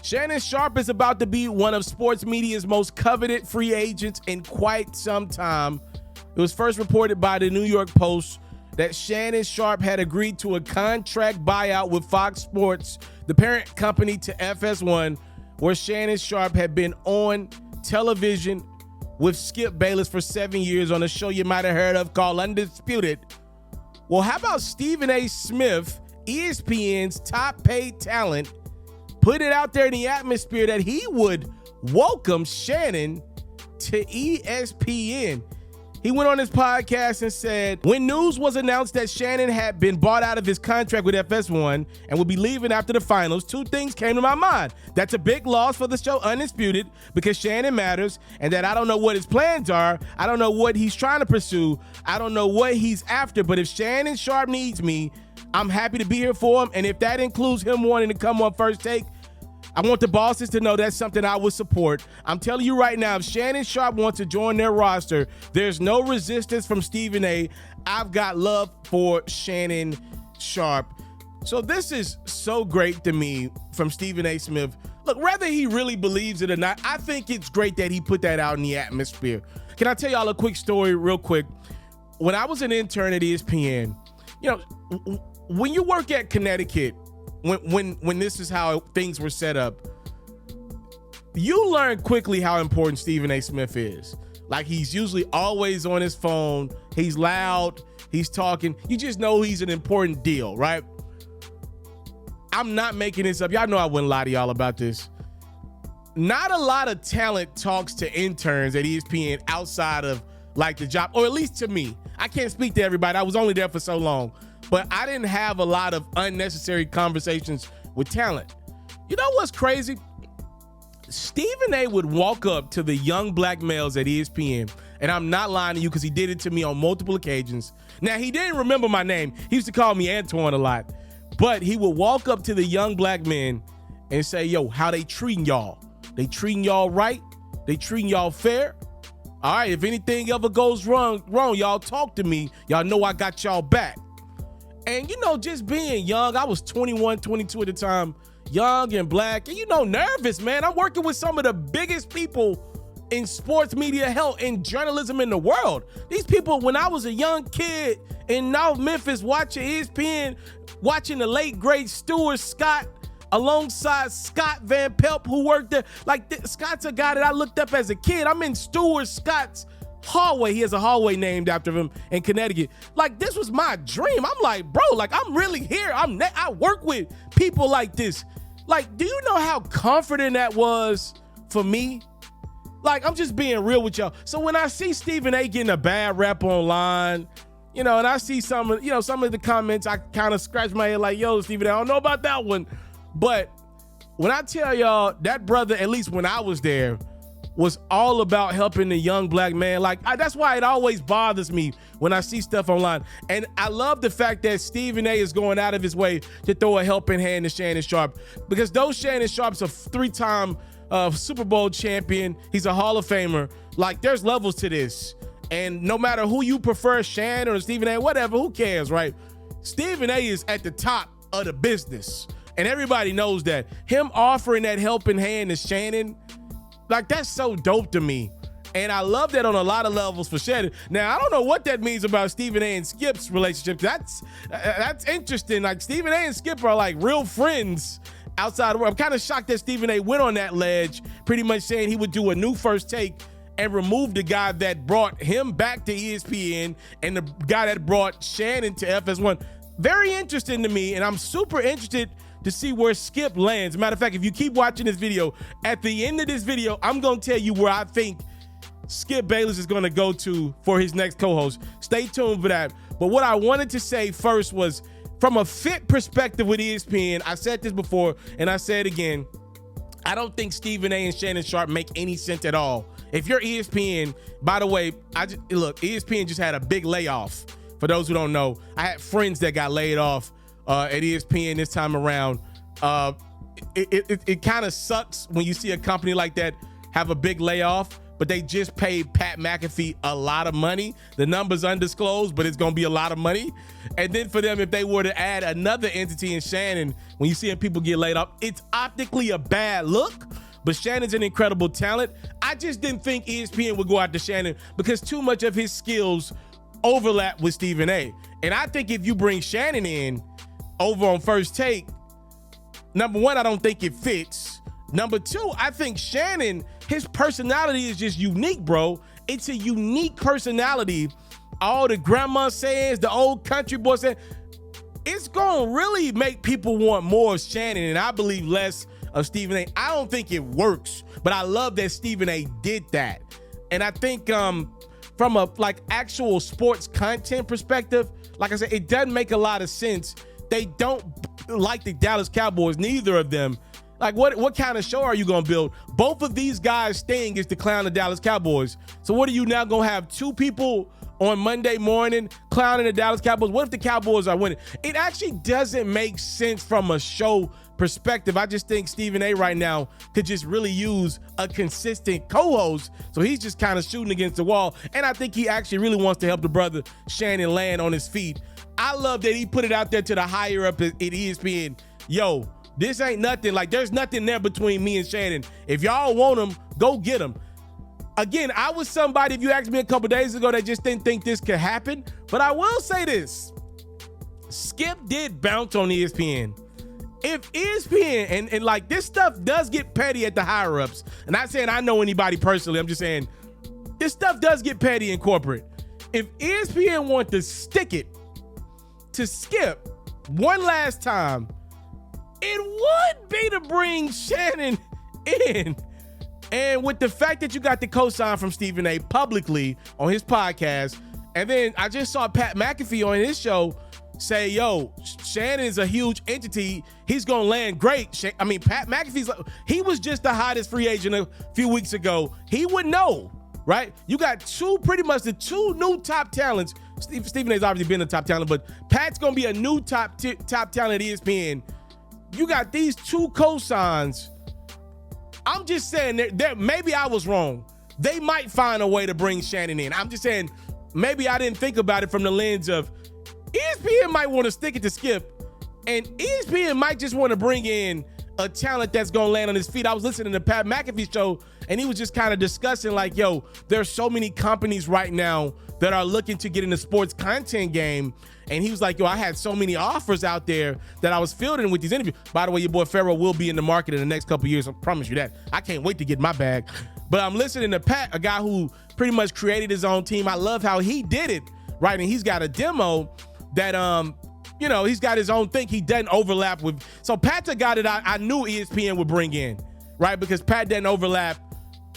Shannon Sharpe is about to be one of sports media's most coveted free agents in quite some time. It was first reported by the New York Post that Shannon Sharpe had agreed to a contract buyout with Fox Sports, the parent company to FS1, where Shannon Sharpe had been on television with Skip Bayless for 7 years on a show you might have heard of called Undisputed. Well, how about Stephen A. Smith, ESPN's top paid talent, put it out there in the atmosphere that he would welcome Shannon to ESPN. He went on his podcast and said, when news was announced that Shannon had been bought out of his contract with FS1 and would be leaving after the finals, two things came to my mind. That's a big loss for the show Undisputed because Shannon matters, and that I don't know what his plans are. I don't know what he's trying to pursue. I don't know what he's after, but if Shannon Sharpe needs me, I'm happy to be here for him. And if that includes him wanting to come on First Take, I want the bosses to know that's something I would support. I'm telling you right now, if Shannon Sharpe wants to join their roster, there's no resistance from Stephen A. I've got love for Shannon Sharpe. So this is so great to me from Stephen A. Smith. Look, whether he really believes it or not, I think it's great that he put that out in the atmosphere. Can I tell y'all a quick story real quick? When I was an intern at ESPN, you know, when you work at Connecticut, when this is how things were set up, you learn quickly how important Stephen A. Smith is. Like, he's usually always on his phone. He's loud. He's talking. You just know he's an important deal, right? I'm not making this up. Y'all know I wouldn't lie to y'all about this. Not a lot of talent talks to interns at ESPN outside of like the job, or at least to me. I can't speak to everybody. I was only there for so long. But I didn't have a lot of unnecessary conversations with talent. You know what's crazy? Stephen A. would walk up to the young black males at ESPN, and I'm not lying to you because he did it to me on multiple occasions. Now, he didn't remember my name. He used to call me Antoine a lot. But he would walk up to the young black men and say, yo, how they treating y'all? They treating y'all right? They treating y'all fair? All right, if anything ever goes wrong, y'all talk to me. Y'all know I got y'all back. And, you know, just being young, I was 21, 22 at the time, young and black, and, you know, nervous, man. I'm working with some of the biggest people in sports media, hell, in journalism in the world. These people, when I was a young kid in North Memphis watching ESPN, watching the late, great Stuart Scott alongside Scott Van Pelt, who worked there. Like, Scott's a guy that I looked up as a kid. I'm in Stuart Scott's hallway. He has a hallway named after him in Connecticut. Like, this was my dream. I'm like, bro, like, I'm really here. I work with people like this. Like, do you know how comforting that was for me? Like, I'm just being real with y'all. So when I see Stephen A. getting a bad rap online, you know, and I see some of the comments, I kind of scratch my head like, yo, Stephen A., I don't know about that one. But when I tell y'all, that brother, at least when I was there, was all about helping the young black man. Like, that's why it always bothers me when I see stuff online. And I love the fact that Stephen A. is going out of his way to throw a helping hand to Shannon Sharpe, because though Shannon Sharpe's a three-time Super Bowl champion, he's a Hall of Famer. Like, there's levels to this. And no matter who you prefer, Shannon or Stephen A., whatever, who cares, right? Stephen A. is at the top of the business. And everybody knows that. Him offering that helping hand to Shannon, like, that's so dope to me. And I love that on a lot of levels for Shannon. Now, I don't know what that means about Stephen A. and Skip's relationship. That's interesting. Like, Stephen A. and Skip are like real friends outside the world. I'm kind of shocked that Stephen A. went on that ledge, pretty much saying he would do a new First Take and remove the guy that brought him back to ESPN and the guy that brought Shannon to FS1. Very interesting to me, and I'm super interested to see where Skip lands. Matter of fact, if you keep watching this video, at the end of this video, I'm going to tell you where I think Skip Bayless is going to go to for his next co-host. Stay tuned for that. But what I wanted to say first was, from a fit perspective with ESPN, I said this before, and I say it again, I don't think Stephen A. and Shannon Sharpe make any sense at all. If you're ESPN, by the way, look, ESPN just had a big layoff. For those who don't know, I had friends that got laid off at ESPN this time around. It kind of sucks when you see a company like that have a big layoff, but they just paid Pat McAfee a lot of money. The number's undisclosed, but it's going to be a lot of money. And then for them, if they were to add another entity in Shannon, when you see people get laid off, it's optically a bad look. But Shannon's an incredible talent. I just didn't think ESPN would go after Shannon because too much of his skills overlap with Stephen A. And I think if you bring Shannon in over on First Take, number one, I don't think it fits. Number two, I think Shannon, his personality is just unique, bro. It's a unique personality. All the grandma sayings, the old country boy saying, it's going to really make people want more of Shannon, and I believe less of Stephen A. I don't think it works, but I love that Stephen A. did that. And I think from a actual sports content perspective, like I said, it doesn't make a lot of sense. They don't like the Dallas Cowboys, neither of them. Like, what kind of show are you going to build? Both of these guys' thing is to clown the Dallas Cowboys. So what are you now going to have two people on Monday morning clowning the Dallas Cowboys? What if the Cowboys are winning? It actually doesn't make sense from a show perspective. I just think Stephen A. right now could just really use a consistent co-host. So he's just kind of shooting against the wall. And I think he actually really wants to help the brother Shannon land on his feet. I love that he put it out there to the higher up at ESPN. Yo, this ain't nothing. Like, there's nothing there between me and Shannon. If y'all want him, go get him. Again, I was somebody, if you asked me a couple days ago, that just didn't think this could happen. But I will say this. Skip did bounce on ESPN. If ESPN, and like this stuff does get petty at the higher ups. I'm not saying I know anybody personally. I'm just saying this stuff does get petty in corporate. If ESPN want to stick it to Skip one last time, it would be to bring Shannon in. And with the fact that you got the cosign from Stephen A. publicly on his podcast, and then I just saw Pat McAfee on his show say, yo, Shannon is a huge entity. He's going to land great. I mean, Pat McAfee's, he was just the hottest free agent a few weeks ago. He would know, right? You got pretty much the two new top talents. Stephen A's obviously been a top talent, but Pat's going to be a new top talent at ESPN. You got these two cosigns. I'm just saying that maybe I was wrong. They might find a way to bring Shannon in. I'm just saying maybe I didn't think about it from the lens of ESPN might want to stick it to Skip, and ESPN might just want to bring in a talent that's going to land on his feet. I was listening to Pat McAfee's show, and he was just kind of discussing like, yo, there's so many companies right now that are looking to get in the sports content game. And he was like, yo, I had so many offers out there that I was fielding with these interviews. By the way, your boy FERRO will be in the market in the next couple of years. I promise you that. I can't wait to get my bag. But I'm listening to Pat, a guy who pretty much created his own team. I love how he did it, right? And he's got a demo that, he's got his own thing. He doesn't overlap with. So Pat's a guy that I knew ESPN would bring in, right? Because Pat doesn't overlap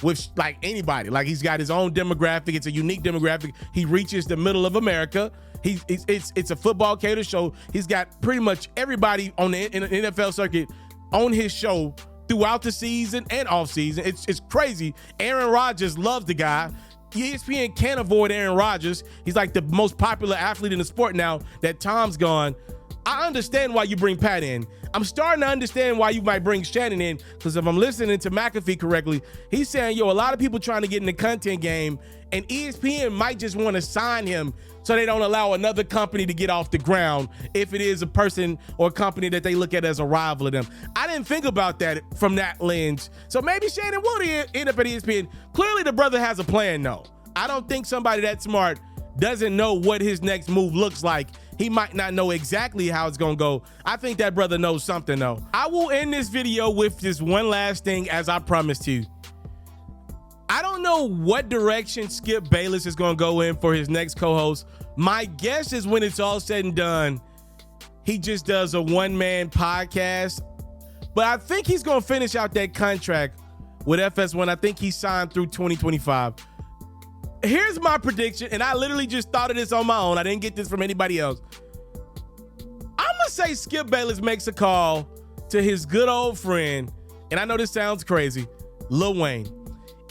with like anybody. Like, he's got his own demographic. It's a unique demographic. He reaches the middle of America. It's a football cater show. He's got pretty much everybody in the NFL circuit on his show throughout the season and off season. It's crazy. Aaron Rodgers loves the guy. ESPN can't avoid Aaron Rodgers. He's like the most popular athlete in the sport now that Tom's gone. I understand why you bring Pat in. I'm starting to understand why you might bring Shannon in, because if I'm listening to McAfee correctly, he's saying, yo, a lot of people trying to get in the content game, and ESPN might just want to sign him so they don't allow another company to get off the ground if it is a person or a company that they look at as a rival of them. I didn't think about that from that lens. So maybe Shannon will end up at ESPN. Clearly the brother has a plan, though. I don't think somebody that smart doesn't know what his next move looks like. He might not know exactly how it's going to go. I think that brother knows something, though. I will end this video with this one last thing, as I promised you. I don't know what direction Skip Bayless is going to go in for his next co-host. My guess is when it's all said and done, he just does a one-man podcast. But I think he's going to finish out that contract with FS1. I think he signed through 2025. Here's my prediction, and I literally just thought of this on my own. I didn't get this from anybody else. I'm going to say Skip Bayless makes a call to his good old friend, and I know this sounds crazy, Lil Wayne.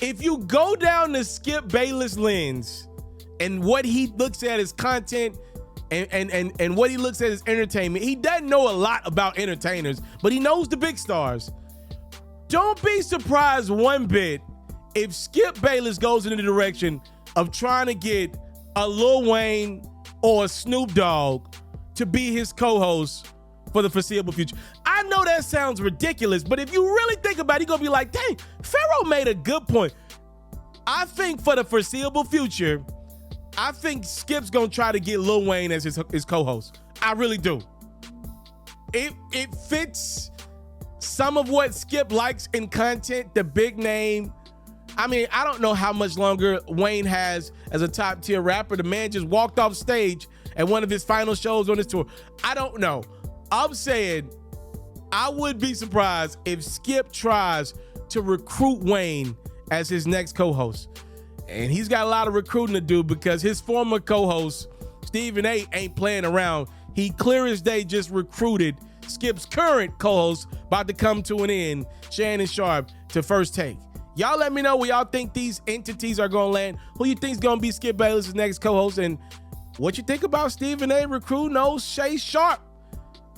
If you go down the Skip Bayless lens and what he looks at as content and what he looks at as entertainment, he doesn't know a lot about entertainers, but he knows the big stars. Don't be surprised one bit if Skip Bayless goes in the direction of trying to get a Lil Wayne or a Snoop Dogg to be his co-host for the foreseeable future. I know that sounds ridiculous, but if you really think about it, you're going to be like, dang, FERRO made a good point. I think for the foreseeable future, I think Skip's going to try to get Lil Wayne as his co-host. I really do. It fits some of what Skip likes in content, the big name. I mean, I don't know how much longer Wayne has as a top tier rapper. The man just walked off stage at one of his final shows on his tour. I don't know. I'm saying I would be surprised if Skip tries to recruit Wayne as his next co-host. And he's got a lot of recruiting to do because his former co-host, Stephen A, ain't playing around. He clear as day just recruited Skip's current co-host, about to come to an end, Shannon Sharpe, to First Take. Y'all let me know where y'all think these entities are going to land. Who you think is going to be Skip Bayless' next co-host, and what you think about Stephen A recruiting old Shay Sharpe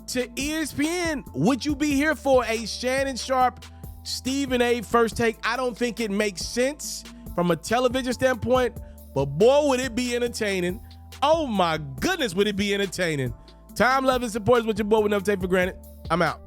to ESPN. Would you be here for a Shannon Sharpe, Stephen A First Take? I don't think it makes sense from a television standpoint, but boy, would it be entertaining. Oh my goodness, would it be entertaining. Time, love, and support is what your boy would never take for granted. I'm out.